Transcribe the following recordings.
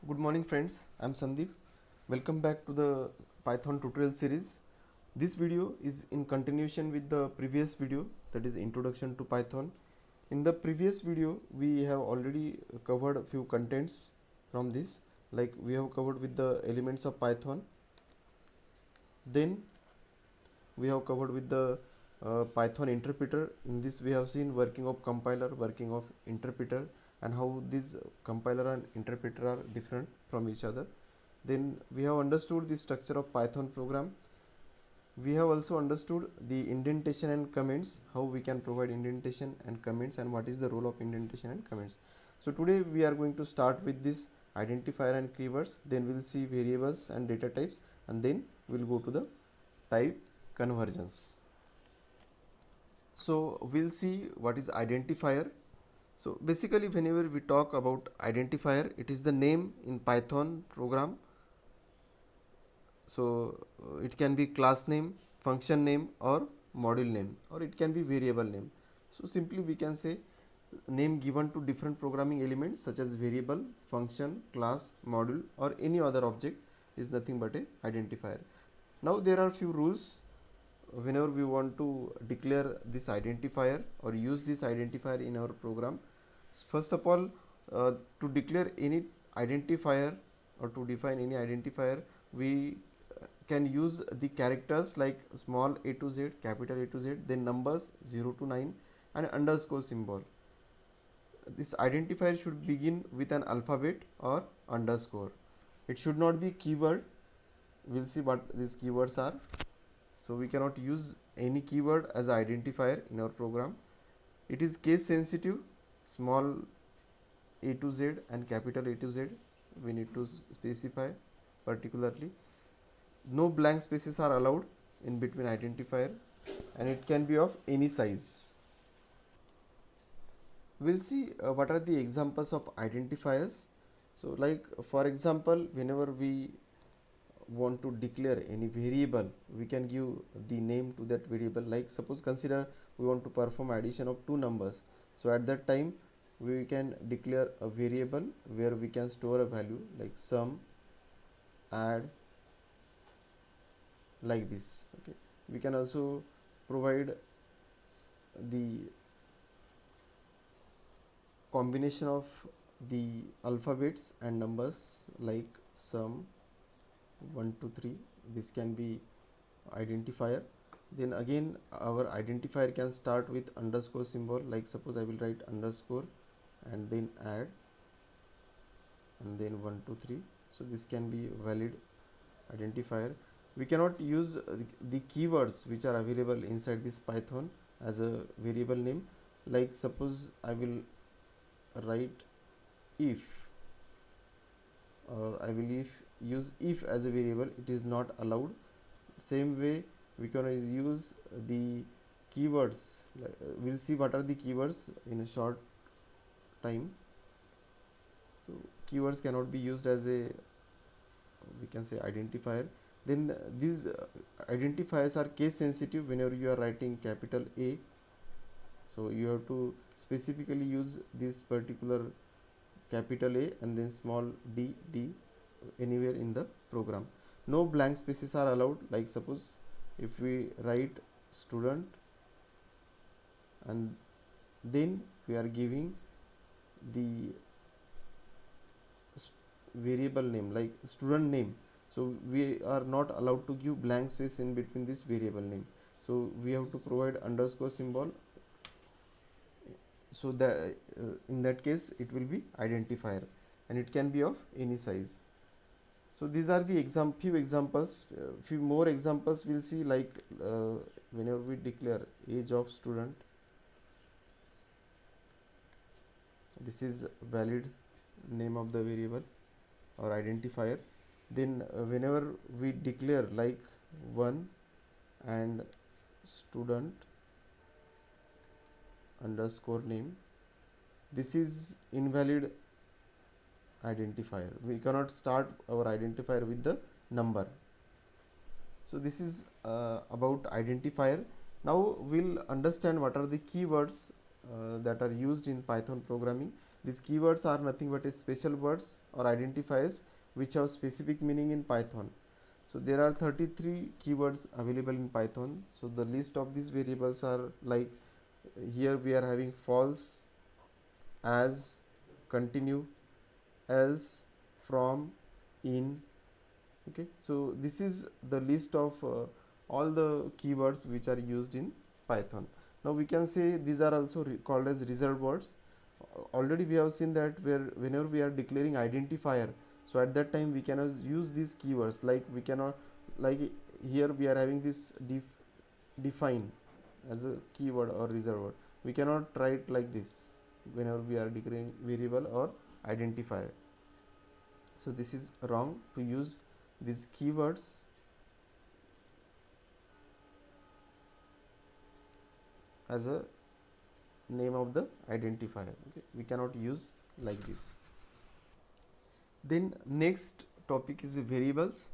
Good morning friends, I am Sandeep. Welcome back to the Python tutorial series. This video is in continuation with the previous video, that is introduction to Python. In the previous video we have already covered a few contents from this, like we have covered with the elements of Python. Then we have covered with the Python interpreter. In this we have seen working of compiler, working of interpreter, and how these compiler and interpreter are different from each other. Then we have understood the structure of Python program. We have also understood the indentation and comments, how we can provide indentation and comments, and what is the role of indentation and comments. So today we are going to start with this identifier and keywords, then we'll see variables and data types, and then we'll go to the type conversions. So we'll see what is identifier. So basically whenever we talk about identifier, it is the name in Python program. So it can be class name, function name, or module name, or it can be variable name. So simply we can say name given to different programming elements such as variable, function, class, module, or any other object is nothing but a identifier. Now there are few rules whenever we want to declare this identifier or use this identifier in our program. First of all, to declare any identifier or to define any identifier, we can use the characters like small a to z, capital A to z, then numbers 0 to 9, and underscore symbol. This identifier should begin with an alphabet or underscore. It should not be keyword. We'll see what these keywords are. So we cannot use any keyword as identifier in our program. It is case sensitive. Small a to z and capital A to z we need to specify particularly. No blank spaces are allowed in between identifier, and it can be of any size. We'll see what are the examples of identifiers. So like for example, whenever we want to declare any variable, we can give the name to that variable. Like suppose consider we want to perform addition of two numbers. So at that time we can declare a variable where we can store a value like sum, add, like this. Okay, we can also provide the combination of the alphabets and numbers like sum 1 to 3. This can be identifier. Then again our identifier can start with underscore symbol, like suppose I will write underscore and then add and then 1 to 3. So this can be valid identifier. We cannot use the keywords which are available inside this Python as a variable name. Like suppose I will write if, or I will use if as a variable, it is not allowed. Same way we can use the keywords. We'll see what are the keywords in a short time. So keywords cannot be used as a, we can say, identifier. Then these identifiers are case sensitive whenever you are writing capital A. So you have to specifically use this particular capital A and then small d anywhere in the program. No blank spaces are allowed. Like suppose if we write student and then we are giving the variable name like student name, so we are not allowed to give blank space in between this variable name. So we have to provide underscore symbol, so that in that case it will be identifier, and it can be of any size. So these are the few examples. Few more examples we'll see, like whenever we declare age of student, this is valid name of the variable or identifier. Then whenever we declare like 1 and student underscore name, this is invalid identifier. We cannot start our identifier with the number. So this is about identifier. Now we'll understand what are the keywords that are used in Python programming. These keywords are nothing but a special words or identifiers which have specific meaning in Python. So there are 33 keywords available in Python. So the list of these variables are like, here we are having false, as, continue, else, from, in. Okay, so this is the list of all the keywords which are used in Python. Now we can say these are also called as reserved words. Already we have seen that whenever we are declaring identifier, so at that time we cannot use these keywords, like we cannot, like here we are having this define as a keyword or reserved word. We cannot write like this whenever we are declaring variable or identifier. So this is wrong to use these keywords as a name of the identifier. Okay, we cannot use like this. Then next topic is variables.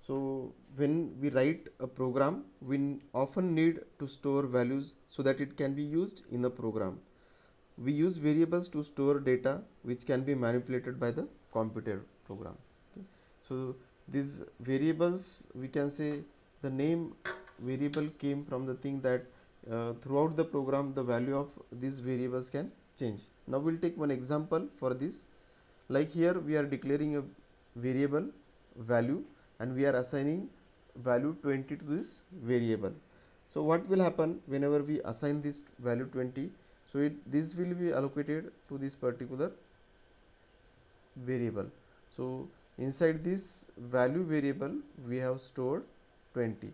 So when we write a program, we often need to store values so that it can be used in a program. We use variables to store data which can be manipulated by the computer program. Okay. So these variables, we can say the name variable came from the thing that throughout the program the value of these variables can change. Now we'll take one example for this. Like here we are declaring a variable value and we are assigning value 20 to this variable. So what will happen whenever we assign this value 20? So this will be allocated to this particular variable. So inside this value variable we have stored 20.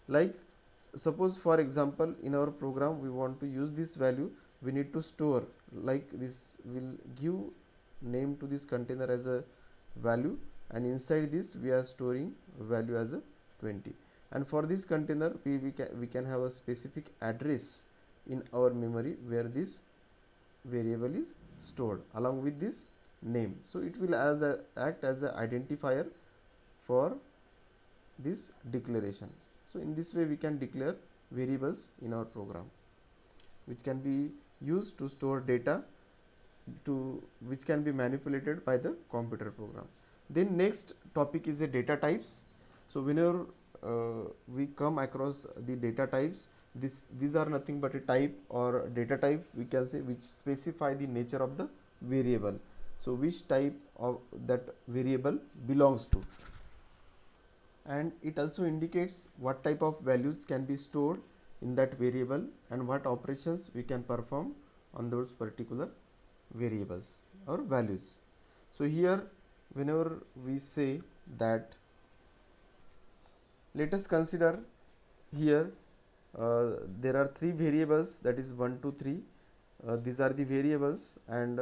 Like suppose for example in our program we want to use this value, we need to store, like this will give name to this container as a value, and inside this we are storing value as a 20. And for this container we can have a specific address in our memory where this variable is stored along with this name. So it will act as an identifier for this declaration. So in this way we can declare variables in our program which can be used to store data which can be manipulated by the computer program. Then next topic is a data types. So whenever we come across the data types, these are nothing but a type or data type, we can say, which specify the nature of the variable. So which type of that variable belongs to, and it also indicates what type of values can be stored in that variable and what operations we can perform on those particular variables or values. So here whenever we say that, let us consider here there are three variables, that is 1, 2, 3. These are the variables, and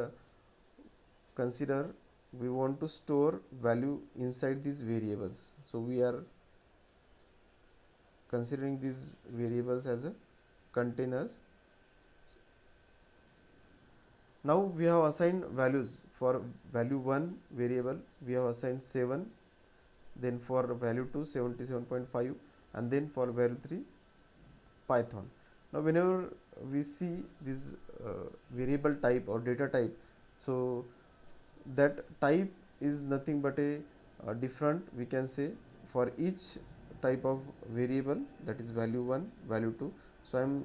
consider we want to store value inside these variables. So we are considering these variables as a container. Now we have assigned values. For value 1 variable we have assigned 7, then for value 2 77.5, and then for value 3 Python. Now whenever we see this variable type or data type, so that type is nothing but a different, we can say, for each type of variable, that is value 1, value 2. So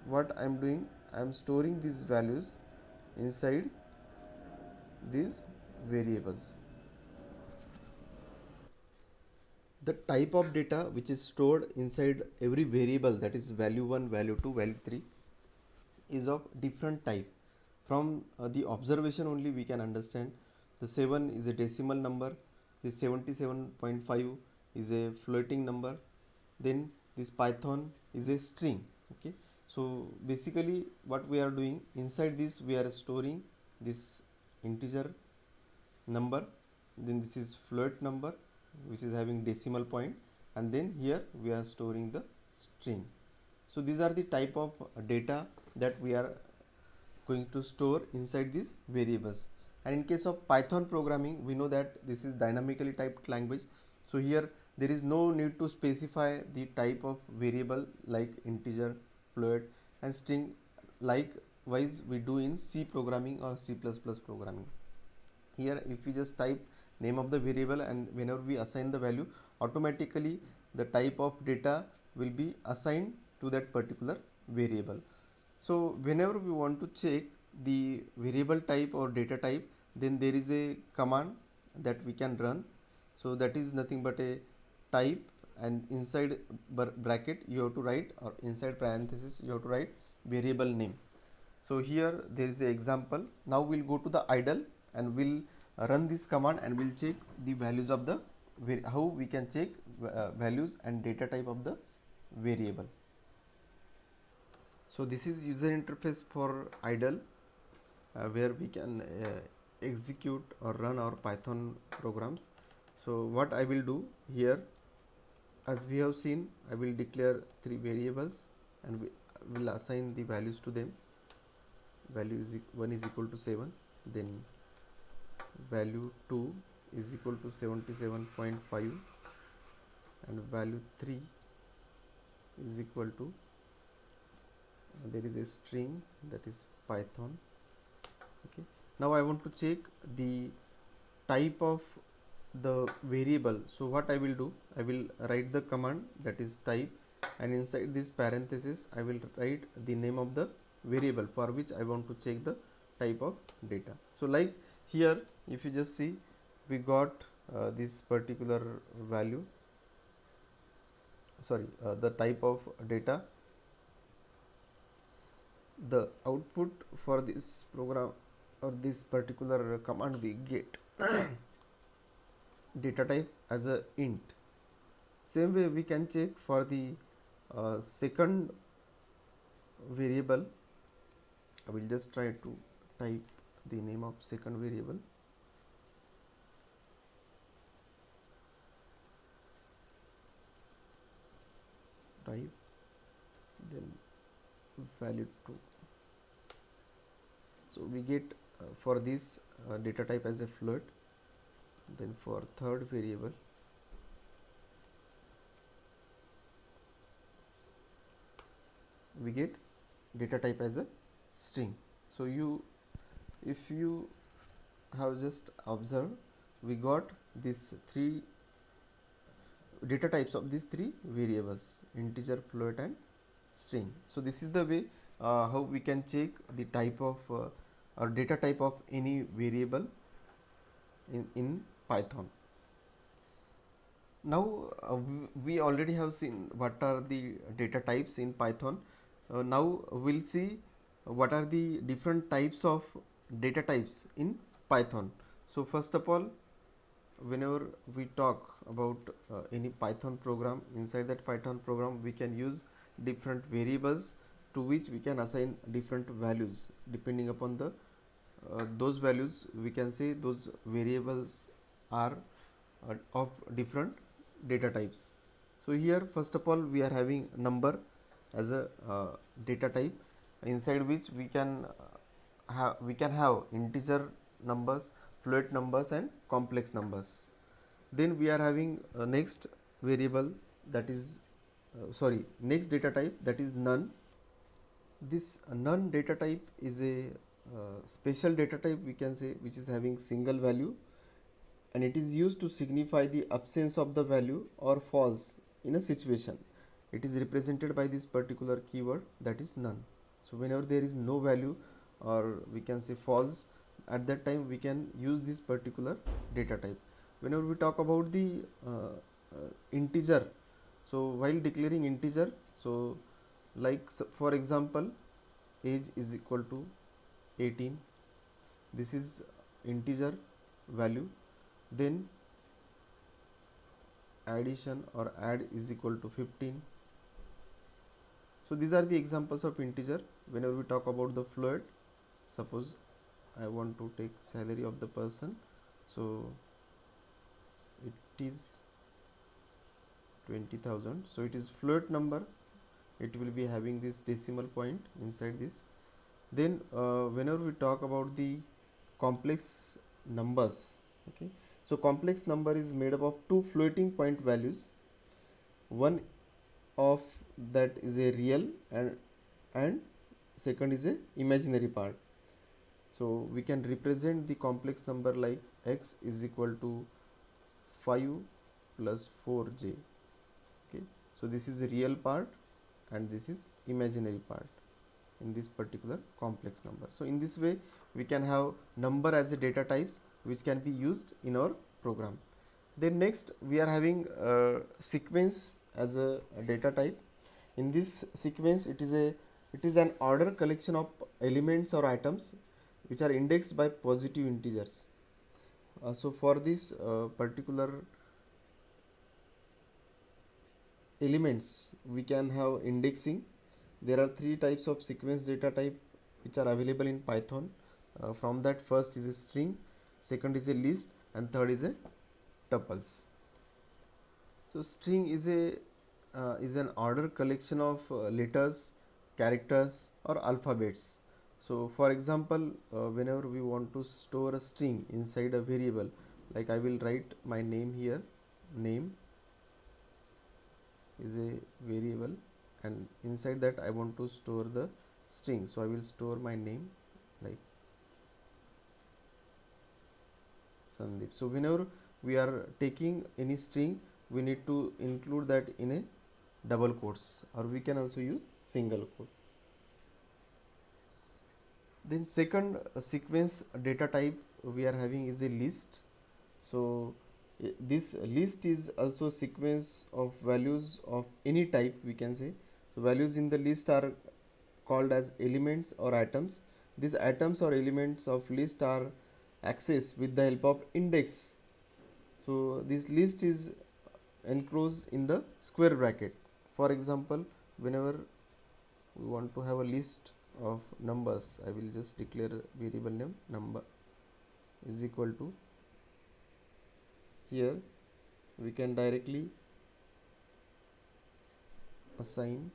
what I am doing, I am storing these values inside these variables. The type of data which is stored inside every variable, that is value 1, value 2, value 3, is of different type. From the observation only we can understand. The 7 is a decimal number, this 77.5 is a floating number, then this Python is a string. Okay, so basically what we are doing, inside this we are storing this integer number, then this is float number which is having decimal point, and then here we are storing the string. So these are the type of data that we are going to store inside these variables. And in case of Python programming, we know that this is dynamically typed language. So here there is no need to specify the type of variable like integer, float and string like wise we do in C programming or C++ programming. Here if we just type name of the variable, and whenever we assign the value, automatically the type of data will be assigned to that particular variable. So whenever we want to check the variable type or data type, then there is a command that we can run. So that is nothing but a type, and inside bracket you have to write, or inside parenthesis you have to write variable name. So here there is an example. Now we'll go to the idle and we'll run this command, and we'll check the values of the how we can check values and data type of the variable. So this is user interface for idle, where we can execute or run our Python programs. So what I will do here, as we have seen, I will declare 3 variables and we will assign the values to them. Value is 1 is equal to 7, then value 2 is equal to 77.5, and value 3 is equal to, there is a string that is Python. Okay, now I want to check the type of the variable. So what I will do, I will write the command that is type, and inside this parenthesis I will write the name of the variable for which I want to check the type of data. So like here, if you just see, we got this particular value, the type of data. The output for this program or this particular command, we get data type as a int. Same way we can check for the second variable. I will just try to type the name of second variable. Type, then value 2. So we get for this data type as a float. Then for third variable, we get data type as a string. So if you have just observed, we got these 3 data types of these 3 variables: integer, float and string. So this is the way how we can check the type of or data type of any variable in Python. Now we already have seen what are the data types in Python. Now we'll see what are the different types of data types in Python. So first of all, whenever we talk about any Python program, inside that Python program we can use different variables to which we can assign different values. Depending upon the those values, we can say those variables are of different data types. So here first of all we are having number as a data type, inside which we can have integer numbers, float numbers and complex numbers. Then we are having next variable, that is next data type, that is none. This none data type is a special data type, we can say, which is having single value, and it is used to signify the absence of the value or false in a situation. It is represented by this particular keyword, that is none. So whenever there is no value, or we can say false, at that time we can use this particular data type. Whenever we talk about the integer, so while declaring integer, so like for example, age is equal to 18, this is integer value. Then addition or add is equal to 15. So these are the examples of integer. Whenever we talk about the float, suppose I want to take salary of the person, so it is 20,000. So it is float number, it will be having this decimal point inside this. Then whenever we talk about the complex numbers, okay, so complex number is made up of 2 floating point values. One of that is a real and second is a imaginary part. So we can represent the complex number like x is equal to 5 plus 4j. Okay, so this is a real part and this is imaginary part in this particular complex number. So in this way we can have number as a data types which can be used in our program. Then next we are having sequence as a data type. In this sequence it is an order collection of elements or items which are indexed by positive integers. So for this particular elements we can have indexing. There are three types of sequence data type which are available in Python. From that, first is a string, second is a list, and third is a tuples. So string is an order collection of letters, characters, or alphabets. So for example, whenever we want to store a string inside a variable, like I will write my name here, name is a variable, and inside that I want to store the string, so I will store my name like Sandeep. So whenever we are taking any string, we need to include that in a double quotes, or we can also use single quote. Then second sequence data type we are having is a list. So this list is also sequence of values of any type, we can say. So values in the list are called as elements or items. These items or elements of list are accessed with the help of index. So this list is enclosed in the square bracket. For example, whenever we want to have a list of numbers, I will just declare variable name number is equal to, here we can directly assign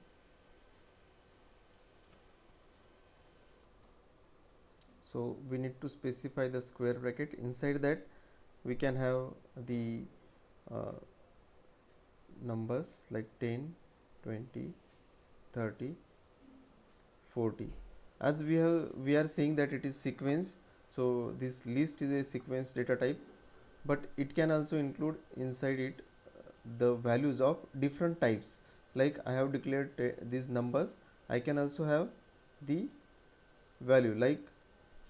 so we need to specify the square bracket. Inside that we can have the numbers like 10, 20, 30, 40. As we are saying that it is sequence, so this list is a sequence data type, but it can also include inside it the values of different types. Like I have declared these numbers, I can also have the value, like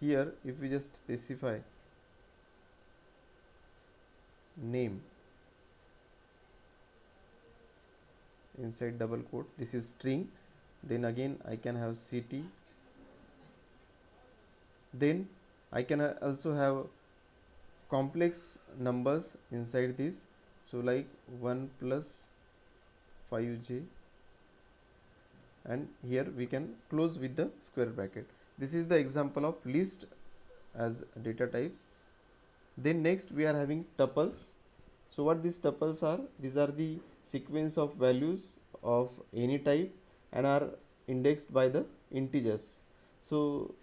here if we just specify name inside double quote, this is string, then again I can have city, then I can also have complex numbers inside this, so like 1 plus 5j, and here we can close with the square bracket. This is the example of list as data types. Then next we are having tuples. So what these tuples are? These are the sequence of values of any type and are indexed by the integers. So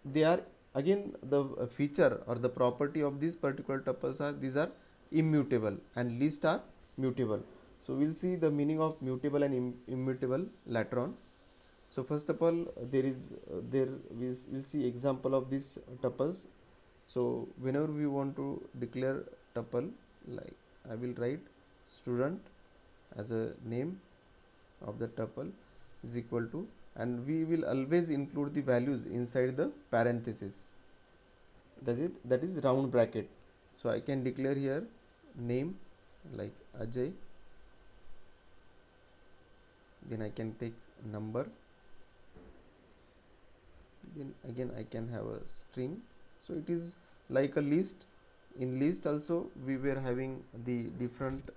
they are, again, the feature or the property of these particular tuples are these are immutable and list are mutable. So we'll see the meaning of mutable and immutable later on. So first of all, we'll see example of these tuples. So whenever we want to declare tuple, like I will write student as a name of the tuple is equal to, and we will always include the values inside the parenthesis, that is round bracket. So I can declare here name like Ajay, then I can take number, then again I can have a string. So it is like a list. In list also we were having the different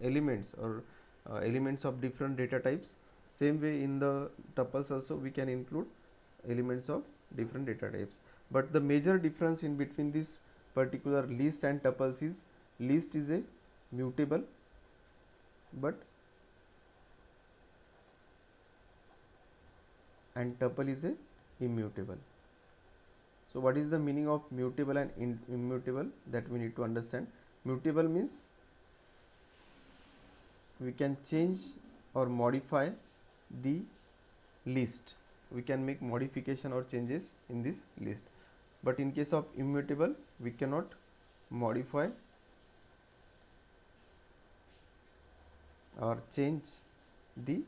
elements or elements of different data types. Same way in the tuples also we can include elements of different data types. But the major difference in between this particular list and tuples is list is a mutable, but and tuple is a immutable. So what is the meaning of mutable and immutable, that we need to understand. Mutable means we can change or modify the list, we can make modification or changes in this list, but in case of immutable we cannot modify or change the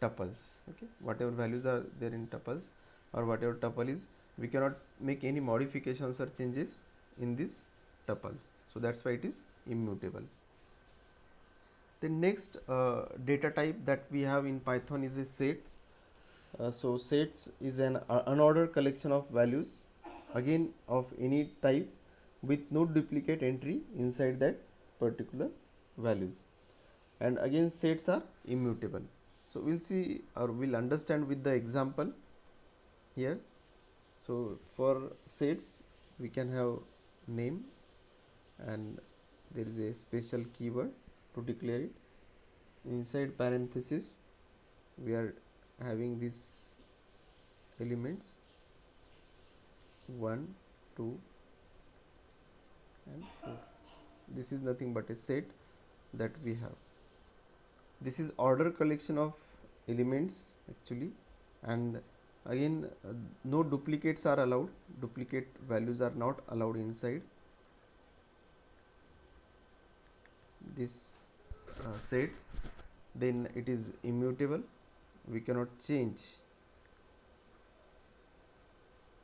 tuples. Okay, whatever values are there in tuples or whatever tuple is, we cannot make any modifications or changes in this tuples, so that's why it is immutable. The next data type that we have in Python is a sets. So sets is an unordered collection of values, again of any type, with no duplicate entry inside that particular values, and again sets are immutable. So we'll see or we'll understand with the example here. So for sets we can have name, and there is a special keyword to declare it. Inside parenthesis we are having these elements 1, 2 and 4. This is nothing but a set that we have. This is order collection of elements actually, and again no duplicates are allowed, duplicate values are not allowed inside this sets. Then it is immutable, we cannot change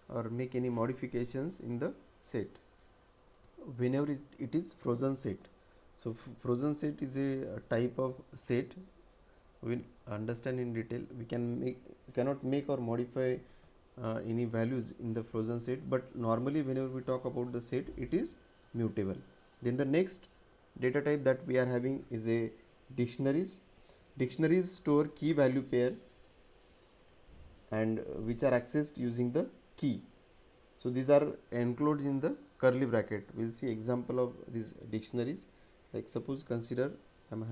or make any modifications in the set. Whenever it is frozen set, so frozen set is a type of set, we will understand in detail. We cannot make or modify any values in the frozen set, but normally whenever we talk about the set, it is mutable. Then the next data type that we are having is a dictionaries. Dictionaries store key value pair and which are accessed using the key. So these are enclosed in the curly bracket. We'll see example of these dictionaries. Like suppose consider I'm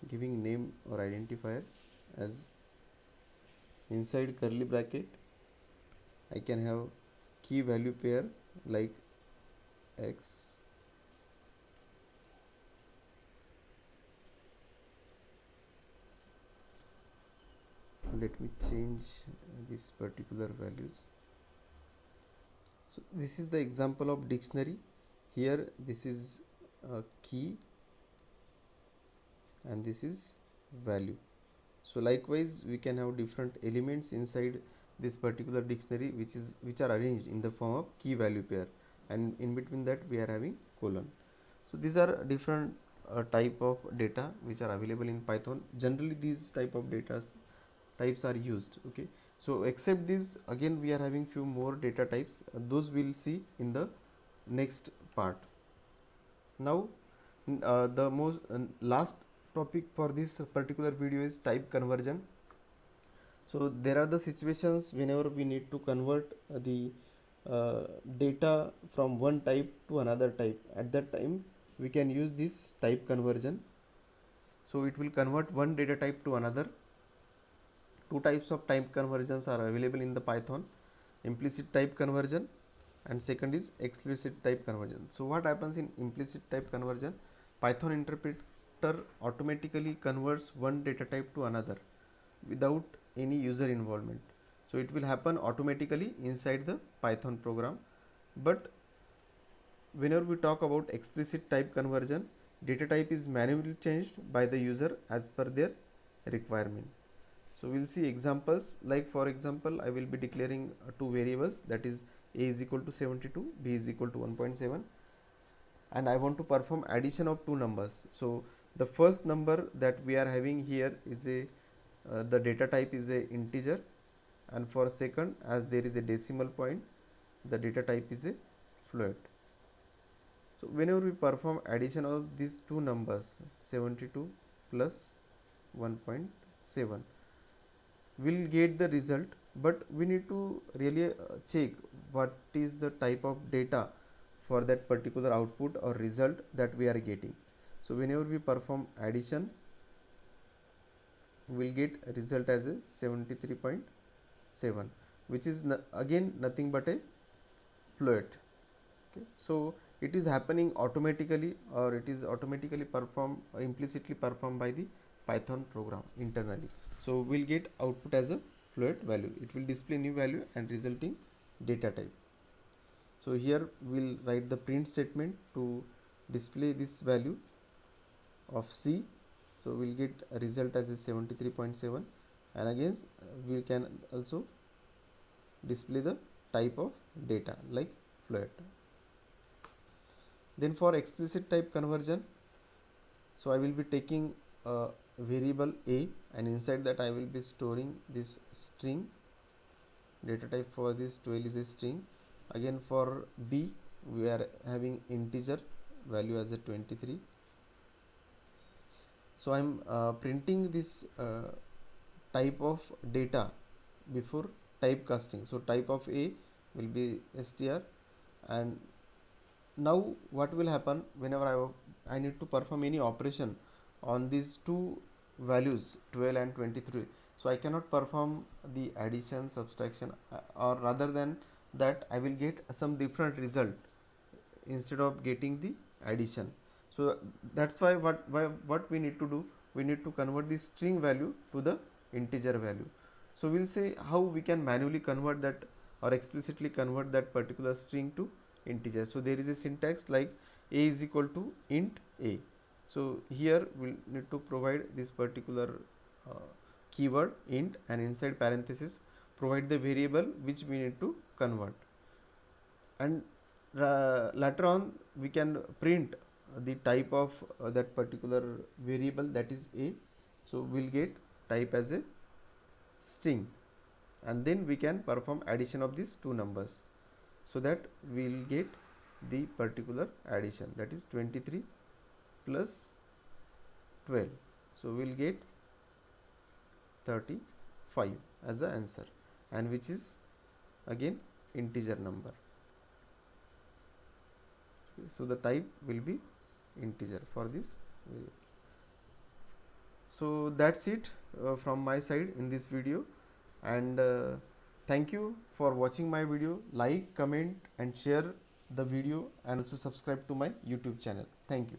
giving name or identifier as inside curly bracket. I can have key value pair like X, let me change these particular values. So this is the example of dictionary. Here this is a key and this is value. So likewise we can have different elements inside this particular dictionary which are arranged in the form of key value pair, and in between that we are having colon. So these are different type of data which are available in Python. Generally these type of data types are used. Okay, so except this, again we are having few more data types, those we'll see in the next part. Now the most last topic for this particular video is type conversion. So there are the situations whenever we need to convert the data from one type to another type. At that time we can use this type conversion. So it will convert one data type to another. Two types of type conversions are available in the Python: implicit type conversion and second is explicit type conversion. So what happens in implicit type conversion? Python interpreter automatically converts one data type to another without any user involvement. So it will happen automatically inside the Python program. But whenever we talk about explicit type conversion, data type is manually changed by the user as per their requirement. So we'll see examples. Like for example, I will be declaring two variables, that is a is equal to 72, b is equal to 1.7, and I want to perform addition of two numbers. So the first number that we are having here is a the data type is a integer, and for second, as there is a decimal point, the data type is a float. So whenever we perform addition of these two numbers, 72 plus 1.7, we'll get the result, but we need to really check what is the type of data for that particular output or result that we are getting. So whenever we perform addition, we will get a result as a 73.7, which is again nothing but a float. Okay, so it is happening automatically, or it is automatically performed or implicitly performed by the Python program internally. So we'll get output as a float value. It will display new value and resulting data type. So here we'll write the print statement to display this value of C. So we'll get a result as a 73.7, and again we can also display the type of data like float. Then for explicit type conversion, so I will be taking a variable A, and inside that I will be storing this string. Data type for this 12 is a string. Again for B we are having integer value as a 23. So I am printing this type of data before typecasting. So type of A will be str, and now what will happen whenever I need to perform any operation on these two values 12 and 23, so I cannot perform the addition, subtraction, or rather than that I will get some different result instead of getting the addition. So that's why what we need to do, we need to convert the string value to the integer value. So we'll say how we can manually convert that or explicitly convert that particular string to integer. So there is a syntax like a is equal to int a. So here we'll need to provide this particular keyword int, and inside parenthesis provide the variable which we need to convert, and later on we can print the type of that particular variable, that is a. So we'll get type as a string, and then we can perform addition of these two numbers, so that we will get the particular addition, that is 23 plus 12. So we will get 35 as the answer, and which is again integer number. So the type will be integer for this variable. So that's it from my side in this video, and thank you for watching my video. Like, comment and share the video, and also subscribe to my YouTube channel. Thank you.